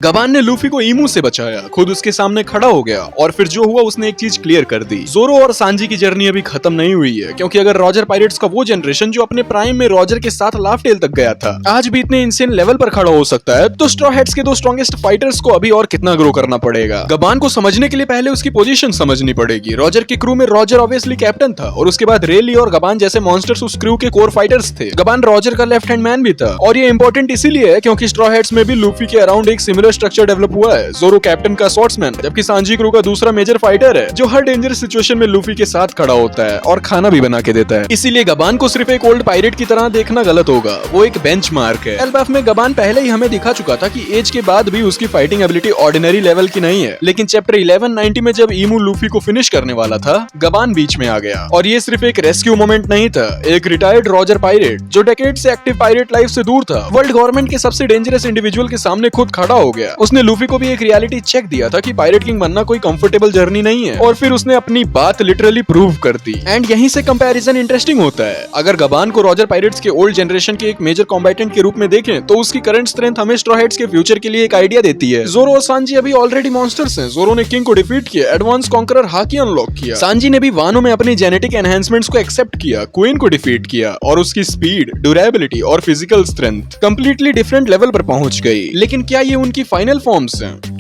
गबान ने लूफी को ईमू से बचाया, खुद उसके सामने खड़ा हो गया और फिर जो हुआ उसने एक चीज क्लियर कर दी। जोरो और सांजी की जर्नी अभी खत्म नहीं हुई है, क्योंकि अगर रॉजर पायरेट्स का वो जनरेशन जो अपने प्राइम में रॉजर के साथ लाफ टेल तक गया था आज भी इतने इंसेन लेवल पर खड़ा हो सकता है, तो स्ट्रॉ हैट्स के दो स्ट्रॉन्गेस्ट फाइटर्स को अभी और कितना ग्रो करना पड़ेगा। गबान को समझने के लिए पहले उसकी पोजीशन समझनी पड़ेगी। रॉजर की क्रू में रॉजर ऑब्वियसली कैप्टन था और उसके बाद रेली और गबान जैसे मॉन्स्टर्स उस क्रू के कोर फाइटर्स थे। गबान रॉजर का लेफ्ट हैंड मैन भी था और ये इंपॉर्टेंट इसीलिए है क्योंकि स्ट्रॉ हैट्स में भी लूफी के अराउंड एक सिमिलर स्ट्रक्चर डेवलप हुआ है। जोरो कैप्टन का स्वॉर्ड्समैन, जबकि सांजी क्रू का दूसरा मेजर फाइटर है जो हर डेंजरस सिचुएशन में लूफी के साथ खड़ा होता है और खाना भी बना के देता है। इसीलिए गबान को सिर्फ एक ओल्ड पायरेट की तरह देखना गलत होगा, वो एक बेंचमार्क है। एलबैफ में गबान पहले ही हमें दिखा चुका था कि एज के बाद भी उसकी फाइटिंग एबिलिटी ऑर्डिनरी लेवल की नहीं है, लेकिन चैप्टर 1190 में जब ईमू लूफी को फिनिश करने वाला था गबान बीच में आ गया और ये सिर्फ एक रेस्क्यू मोमेंट नहीं था। एक रिटायर्ड रॉजर पायरेट जो डेकेड से एक्टिव पायरेट लाइफ से दूर था, वर्ल्ड गवर्नमेंट के सबसे डेंजरस इंडिविजुअल के सामने खुद खड़ा हो गया। उसने लूफी को भी एक रियलिटी चेक दिया था कि पायरेट किंग बनना कोई कंफर्टेबल जर्नी नहीं है और फिर उसने अपनी बात लिटरली प्रूव कर दी। एंड यहीं से कंपैरिजन इंटरेस्टिंग होता है। अगर गबान को रॉजर पायरेट्स के ओल्ड जनरेशन के एक मेजर कॉम्बैटेंट के रूप में देखें तो उसकी करंट स्ट्रेंथ हमें स्ट्रॉ हैट्स के फ्यूचर के लिए एक आइडिया देती है। जोरो और सांजी अभी ऑलरेडी मॉन्स्टर्स हैं। जोरो ने किंग को डिफीट किया, एडवांस कॉन्करर हाकी अनलॉक किया। सांजी ने भी वानो में अपनी जेनेटिक एनहांसमेंट्स को एक्सेप्ट किया, क्वीन को डिफीट किया और उसकी स्पीड, ड्यूरेबिलिटी और physical strength completely different level पर पहुंच गई। लेकिन क्या ये उनकी फाइनल फॉर्म्स हैं?